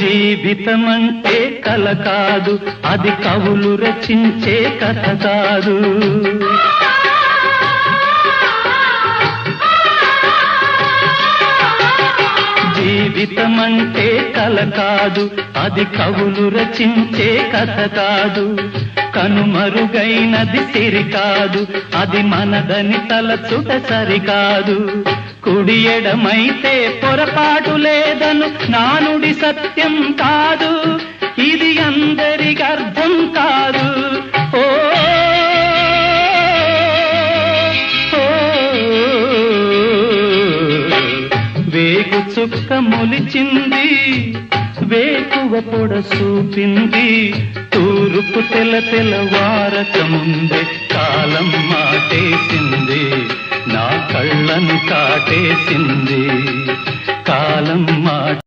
జీవితమంటే కల కాదు, అది కవులు రచించే కథ కాదు. జీవితమంటే కల కాదు, అది కవులు రచించే కథ కాదు. కనుమరుగైనది సిరి కాదు, అది మనదని తలచుట సరికాదు. కుడి ఎడమైతే పొరపాటు లేదను నానుడి సత్యం కాదు, ఇది అందరికి అర్థం కాదు. ఓ వేగు చుక్క మొలిచింది, వేకువ పొడ చూపింది, తూరుపు తెల్లవారక ముందే కాలం మాటేసింది, నా కళ్ళను కాటేసింది కాలం మాట.